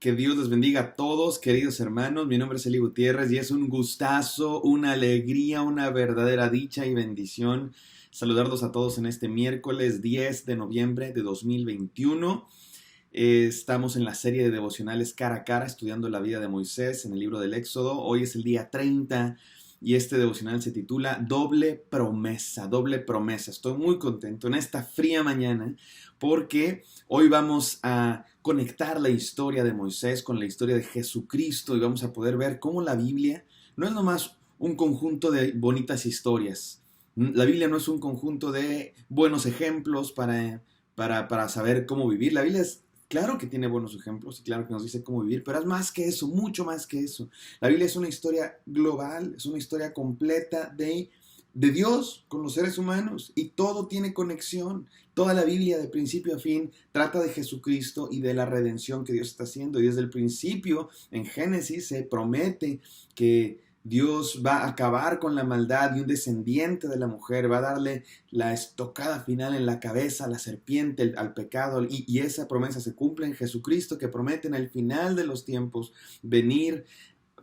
Que Dios les bendiga a todos, queridos hermanos. Mi nombre es Eli Gutiérrez y es un gustazo, una alegría, una verdadera dicha y bendición saludarlos a todos en este miércoles 10 de noviembre de 2021. Estamos en la serie de devocionales cara a cara, estudiando la vida de Moisés en el libro del Éxodo. Hoy es el día 30 y este devocional se titula Doble promesa, doble promesa. Estoy muy contento en esta fría mañana porque hoy vamos a conectar la historia de Moisés con la historia de Jesucristo y vamos a poder ver cómo la Biblia no es nomás un conjunto de bonitas historias. La Biblia no es un conjunto de buenos ejemplos para saber cómo vivir. La Biblia es, claro que tiene buenos ejemplos y claro que nos dice cómo vivir, pero es más que eso, mucho más que eso. La Biblia es una historia global, es una historia completa de Dios con los seres humanos y todo tiene conexión. Toda la Biblia de principio a fin trata de Jesucristo y de la redención que Dios está haciendo. Y desde el principio, en Génesis, se promete que Dios va a acabar con la maldad y un descendiente de la mujer va a darle la estocada final en la cabeza a la serpiente, al pecado. Y esa promesa se cumple en Jesucristo, que promete en el final de los tiempos venir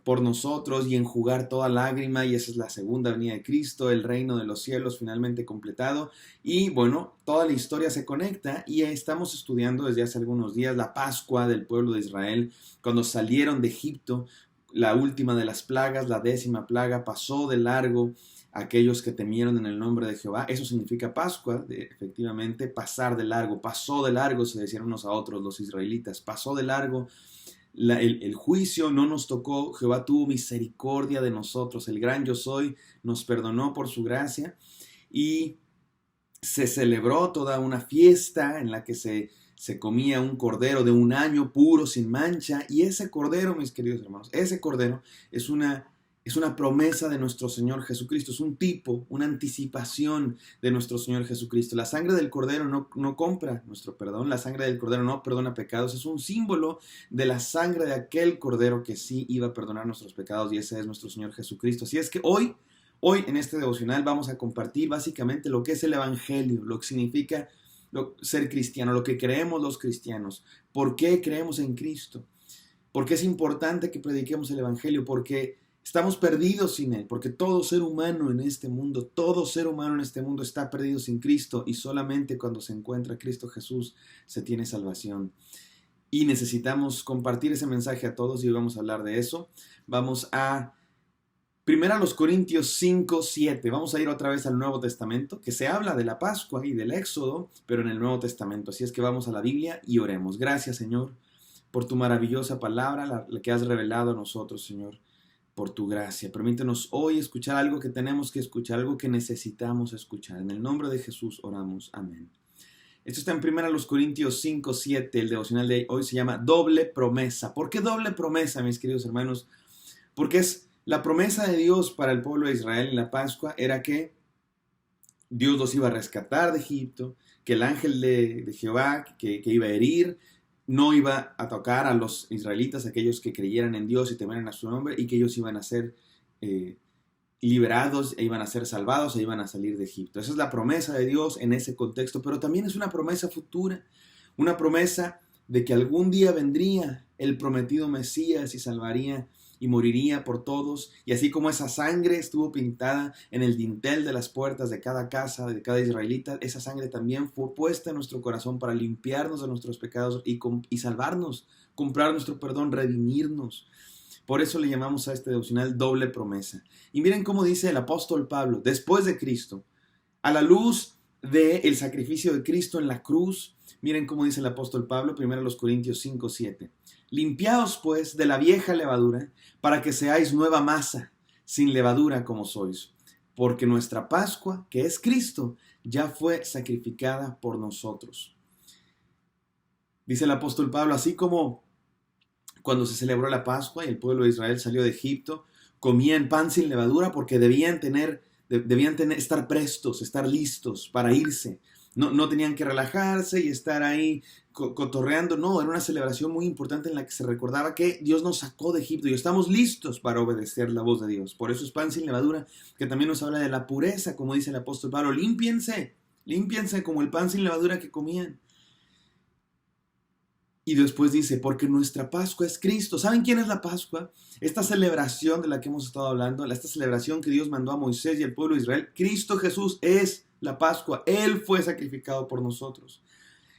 por nosotros y enjugar toda lágrima, y esa es la segunda venida de Cristo, el reino de los cielos finalmente completado. Y bueno, toda la historia se conecta y estamos estudiando desde hace algunos días la Pascua del pueblo de Israel, cuando salieron de Egipto. La última de las plagas, la 10ª plaga, pasó de largo a aquellos que temieron en el nombre de Jehová. Eso significa Pascua, efectivamente, pasar de largo. Pasó de largo, se decían unos a otros los israelitas, pasó de largo el juicio, no nos tocó. Jehová tuvo misericordia de nosotros, el gran yo soy nos perdonó por su gracia y se celebró toda una fiesta en la que se comía un cordero de un año puro, sin mancha, y ese cordero, mis queridos hermanos, ese cordero es una promesa de nuestro Señor Jesucristo, es un tipo, una anticipación de nuestro Señor Jesucristo. La sangre del cordero no compra nuestro perdón, la sangre del cordero no perdona pecados, es un símbolo de la sangre de aquel cordero que sí iba a perdonar nuestros pecados, y ese es nuestro Señor Jesucristo. Así es que hoy en este devocional vamos a compartir básicamente lo que es el Evangelio, lo que significa ser cristiano, lo que creemos los cristianos, por qué creemos en Cristo, por qué es importante que prediquemos el Evangelio, porque estamos perdidos sin Él, porque todo ser humano en este mundo, todo ser humano en este mundo está perdido sin Cristo, y solamente cuando se encuentra Cristo Jesús se tiene salvación. Y necesitamos compartir ese mensaje a todos y hoy vamos a hablar de eso. Vamos a los Corintios 5, 7. Vamos a ir otra vez al Nuevo Testamento, que se habla de la Pascua y del Éxodo, pero en el Nuevo Testamento. Así es que vamos a la Biblia y oremos. Gracias, Señor, por tu maravillosa palabra, la que has revelado a nosotros, Señor, por tu gracia. Permítenos hoy escuchar algo que tenemos que escuchar, algo que necesitamos escuchar. En el nombre de Jesús oramos. Amén. Esto está en 1 Corintios 5, 7. El devocional de hoy se llama Doble promesa. ¿Por qué doble promesa, mis queridos hermanos? Porque es la promesa de Dios para el pueblo de Israel en la Pascua era que Dios los iba a rescatar de Egipto, que el ángel de Jehová que iba a herir no iba a tocar a los israelitas, aquellos que creyeran en Dios y temieran a su nombre, y que ellos iban a ser liberados, e iban a ser salvados, e iban a salir de Egipto. Esa es la promesa de Dios en ese contexto, pero también es una promesa futura, una promesa de que algún día vendría el prometido Mesías y salvaría y moriría por todos, y así como esa sangre estuvo pintada en el dintel de las puertas de cada casa, de cada israelita, esa sangre también fue puesta en nuestro corazón para limpiarnos de nuestros pecados y salvarnos, comprar nuestro perdón, redimirnos. Por eso le llamamos a este devocional doble promesa. Y miren cómo dice el apóstol Pablo, después de Cristo, a la luz del sacrificio de Cristo en la cruz. Miren cómo dice el apóstol Pablo, 1 Corintios 5, 7. Limpiaos pues de la vieja levadura, para que seáis nueva masa, sin levadura como sois. Porque nuestra Pascua, que es Cristo, ya fue sacrificada por nosotros. Dice el apóstol Pablo, así como cuando se celebró la Pascua y el pueblo de Israel salió de Egipto, comían pan sin levadura porque debían estar prestos, estar listos para irse. No tenían que relajarse y estar ahí cotorreando. No, era una celebración muy importante en la que se recordaba que Dios nos sacó de Egipto y estamos listos para obedecer la voz de Dios. Por eso es pan sin levadura, que también nos habla de la pureza, como dice el apóstol Pablo. Límpiense como el pan sin levadura que comían. Y después dice, porque nuestra Pascua es Cristo. ¿Saben quién es la Pascua? Esta celebración de la que hemos estado hablando, esta celebración que Dios mandó a Moisés y al pueblo de Israel, Cristo Jesús es la Pascua. Él fue sacrificado por nosotros.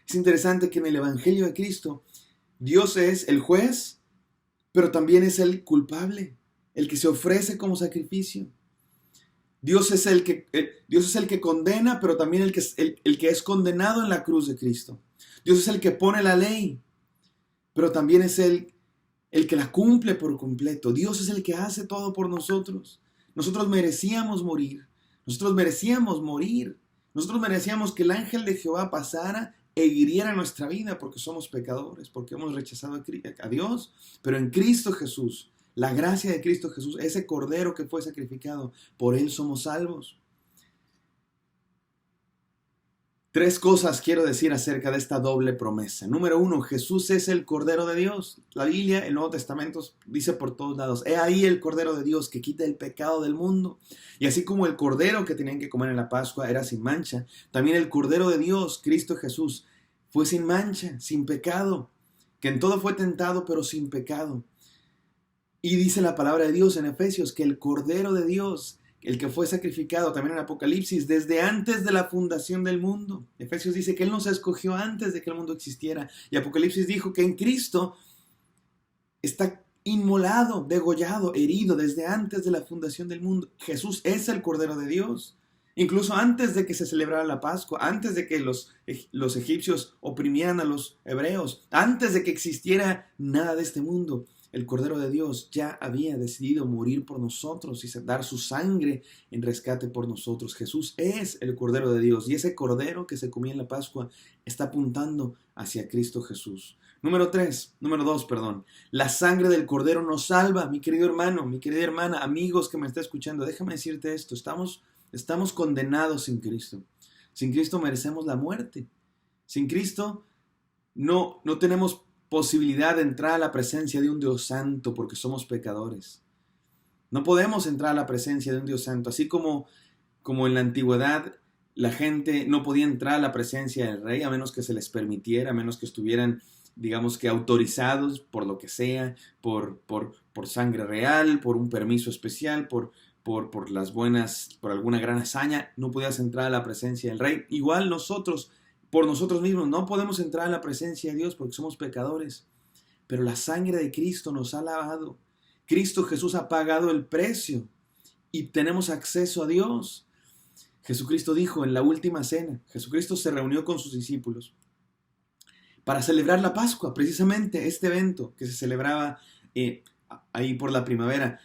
Es interesante que en el Evangelio de Cristo, Dios es el juez, pero también es el culpable, el que se ofrece como sacrificio. Dios es el que condena, pero también el que es condenado en la cruz de Cristo. Dios es el que pone la ley, pero también es el que la cumple por completo. Dios es el que hace todo por nosotros. Nosotros merecíamos morir. Nosotros merecíamos morir. Nosotros merecíamos que el ángel de Jehová pasara e hiriera nuestra vida porque somos pecadores, porque hemos rechazado a Dios. Pero en Cristo Jesús, la gracia de Cristo Jesús, ese cordero que fue sacrificado, por él somos salvos. Tres cosas quiero decir acerca de esta doble promesa. Número uno, Jesús es el Cordero de Dios. La Biblia, el Nuevo Testamento, dice por todos lados, he ahí el Cordero de Dios que quita el pecado del mundo. Y así como el Cordero que tenían que comer en la Pascua era sin mancha, también el Cordero de Dios, Cristo Jesús, fue sin mancha, sin pecado, que en todo fue tentado, pero sin pecado. Y dice la palabra de Dios en Efesios que el Cordero de Dios, el que fue sacrificado también en Apocalipsis, desde antes de la fundación del mundo. Efesios dice que Él nos escogió antes de que el mundo existiera. Y Apocalipsis dijo que en Cristo está inmolado, degollado, herido desde antes de la fundación del mundo. Jesús es el Cordero de Dios. Incluso antes de que se celebrara la Pascua, antes de que los egipcios oprimieran a los hebreos, antes de que existiera nada de este mundo, el Cordero de Dios ya había decidido morir por nosotros y dar su sangre en rescate por nosotros. Jesús es el Cordero de Dios y ese Cordero que se comía en la Pascua está apuntando hacia Cristo Jesús. Número dos, la sangre del Cordero nos salva. Mi querido hermano, mi querida hermana, amigos que me está escuchando, déjame decirte esto, estamos condenados sin Cristo. Sin Cristo merecemos la muerte. Sin Cristo no tenemos posibilidad de entrar a la presencia de un Dios santo porque somos pecadores. No podemos entrar a la presencia de un Dios santo, así como en la antigüedad la gente no podía entrar a la presencia del rey a menos que se les permitiera, a menos que estuvieran, digamos que autorizados por lo que sea, por sangre real, por un permiso especial, por alguna gran hazaña, no podías entrar a la presencia del rey. Igual nosotros, por nosotros mismos, no podemos entrar a la presencia de Dios porque somos pecadores. Pero la sangre de Cristo nos ha lavado. Cristo Jesús ha pagado el precio y tenemos acceso a Dios. Jesucristo dijo en la última cena, Jesucristo se reunió con sus discípulos para celebrar la Pascua, precisamente este evento que se celebraba ahí por la primavera.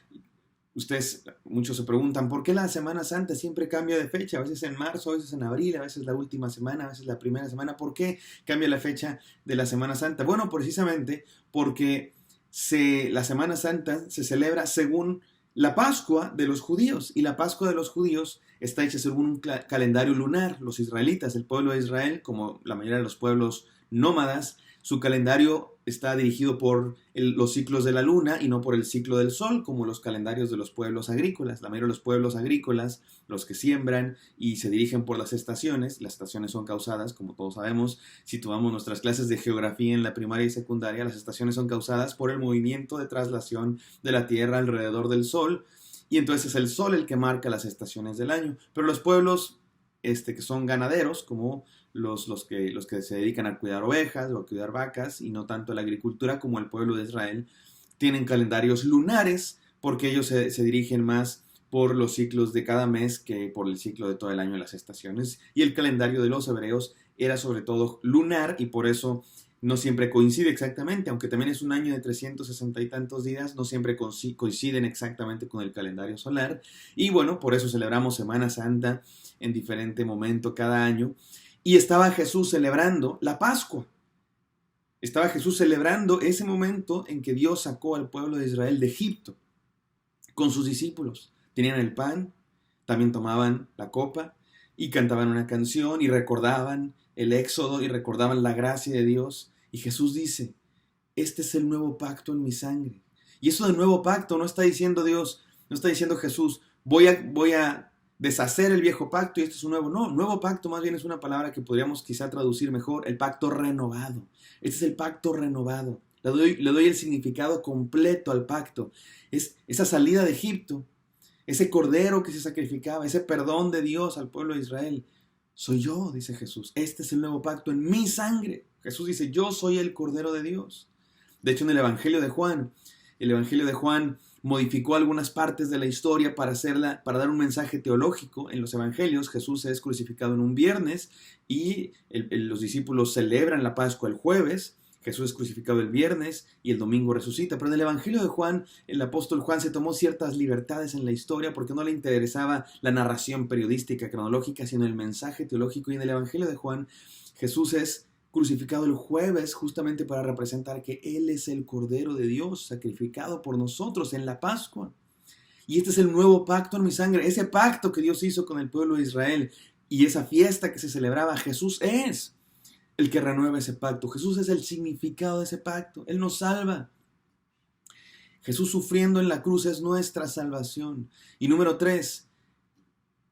Muchos se preguntan, ¿por qué la Semana Santa siempre cambia de fecha? A veces en marzo, a veces en abril, a veces la última semana, a veces la primera semana. ¿Por qué cambia la fecha de la Semana Santa? Bueno, precisamente porque la Semana Santa se celebra según la Pascua de los judíos. Y la Pascua de los judíos está hecha según un calendario lunar. Los israelitas, el pueblo de Israel, como la mayoría de los pueblos nómadas, su calendario está dirigido por los ciclos de la luna y no por el ciclo del sol, como los calendarios de los pueblos agrícolas. La mayoría de los pueblos agrícolas, los que siembran y se dirigen por las estaciones son causadas, como todos sabemos, si tomamos nuestras clases de geografía en la primaria y secundaria, las estaciones son causadas por el movimiento de traslación de la Tierra alrededor del Sol, y entonces es el Sol el que marca las estaciones del año. Pero los pueblos que son ganaderos, como los que se dedican a cuidar ovejas o a cuidar vacas y no tanto a la agricultura como el pueblo de Israel, tienen calendarios lunares porque ellos se dirigen más por los ciclos de cada mes que por el ciclo de todo el año de las estaciones. Y el calendario de los hebreos era sobre todo lunar y por eso no siempre coincide exactamente, aunque también es un año de 360 y tantos días, no siempre coinciden exactamente con el calendario solar. Y bueno, por eso celebramos Semana Santa en diferente momento cada año. Y estaba Jesús celebrando la Pascua. Estaba Jesús celebrando ese momento en que Dios sacó al pueblo de Israel de Egipto con sus discípulos. Tenían el pan, también tomaban la copa y cantaban una canción y recordaban el éxodo y recordaban la gracia de Dios. Y Jesús dice, este es el nuevo pacto en mi sangre. Y eso del nuevo pacto no está diciendo Dios, no está diciendo Jesús, voy a deshacer el viejo pacto y este es un nuevo. No, nuevo pacto más bien es una palabra que podríamos quizá traducir mejor, el pacto renovado. Este es el pacto renovado. Le doy el significado completo al pacto. Es esa salida de Egipto, ese cordero que se sacrificaba, ese perdón de Dios al pueblo de Israel. Soy yo, dice Jesús. Este es el nuevo pacto en mi sangre. Jesús dice, yo soy el cordero de Dios. De hecho, en el Evangelio de Juan modificó algunas partes de la historia para dar un mensaje teológico. En los evangelios Jesús es crucificado en un viernes y los discípulos celebran la Pascua el jueves. Jesús es crucificado el viernes y el domingo resucita. Pero en el Evangelio de Juan, el apóstol Juan se tomó ciertas libertades en la historia porque no le interesaba la narración periodística, cronológica, sino el mensaje teológico. Y en el Evangelio de Juan, Jesús es crucificado el jueves justamente para representar que Él es el Cordero de Dios sacrificado por nosotros en la Pascua. Y este es el nuevo pacto en mi sangre, ese pacto que Dios hizo con el pueblo de Israel y esa fiesta que se celebraba. Jesús es el que renueva ese pacto. Jesús es el significado de ese pacto. Él nos salva. Jesús sufriendo en la cruz es nuestra salvación. Y número 3,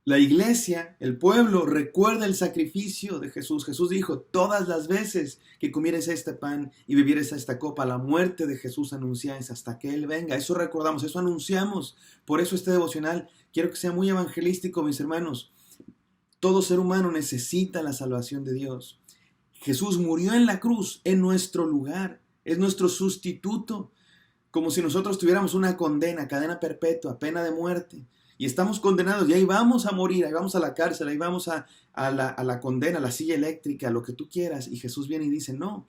la iglesia, el pueblo, recuerda el sacrificio de Jesús. Jesús dijo, todas las veces que comieres este pan y bebieres esta copa, la muerte de Jesús anunciáis hasta que Él venga. Eso recordamos, eso anunciamos. Por eso este devocional, quiero que sea muy evangelístico, mis hermanos. Todo ser humano necesita la salvación de Dios. Jesús murió en la cruz en nuestro lugar, es nuestro sustituto, como si nosotros tuviéramos una condena, cadena perpetua, pena de muerte, y estamos condenados, y ahí vamos a morir, ahí vamos a la cárcel, ahí vamos a la condena, a la silla eléctrica, a lo que tú quieras, y Jesús viene y dice, no,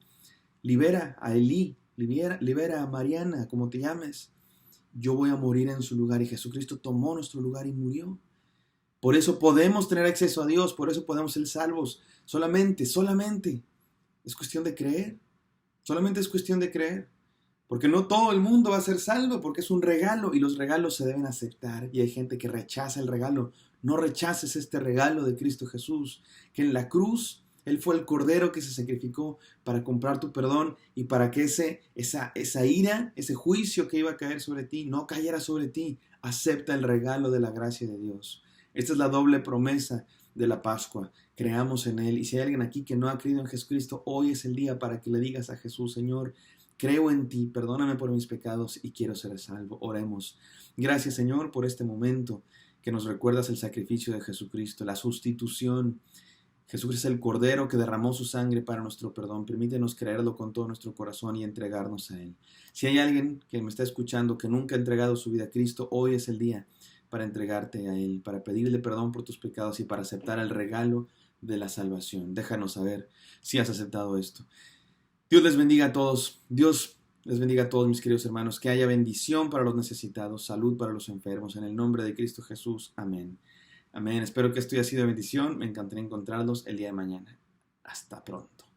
libera a Elí, libera a Mariana, como te llames, yo voy a morir en su lugar, y Jesucristo tomó nuestro lugar y murió. Por eso podemos tener acceso a Dios, por eso podemos ser salvos. Solamente es cuestión de creer. Solamente es cuestión de creer. Porque no todo el mundo va a ser salvo, porque es un regalo y los regalos se deben aceptar. Y hay gente que rechaza el regalo. No rechaces este regalo de Cristo Jesús, que en la cruz Él fue el cordero que se sacrificó para comprar tu perdón y para que esa ira, ese juicio que iba a caer sobre ti, no cayera sobre ti. Acepta el regalo de la gracia de Dios. Esta es la doble promesa de la Pascua. Creamos en Él. Y si hay alguien aquí que no ha creído en Jesucristo, hoy es el día para que le digas a Jesús, Señor, creo en ti, perdóname por mis pecados y quiero ser salvo. Oremos. Gracias, Señor, por este momento que nos recuerdas el sacrificio de Jesucristo, la sustitución. Jesús es el Cordero que derramó su sangre para nuestro perdón. Permítenos creerlo con todo nuestro corazón y entregarnos a Él. Si hay alguien que me está escuchando que nunca ha entregado su vida a Cristo, hoy es el día para entregarte a Él, para pedirle perdón por tus pecados y para aceptar el regalo de la salvación. Déjanos saber si has aceptado esto. Dios les bendiga a todos. Dios les bendiga a todos, mis queridos hermanos. Que haya bendición para los necesitados, salud para los enfermos. En el nombre de Cristo Jesús. Amén. Amén. Espero que esto haya sido de bendición. Me encantaría encontrarlos el día de mañana. Hasta pronto.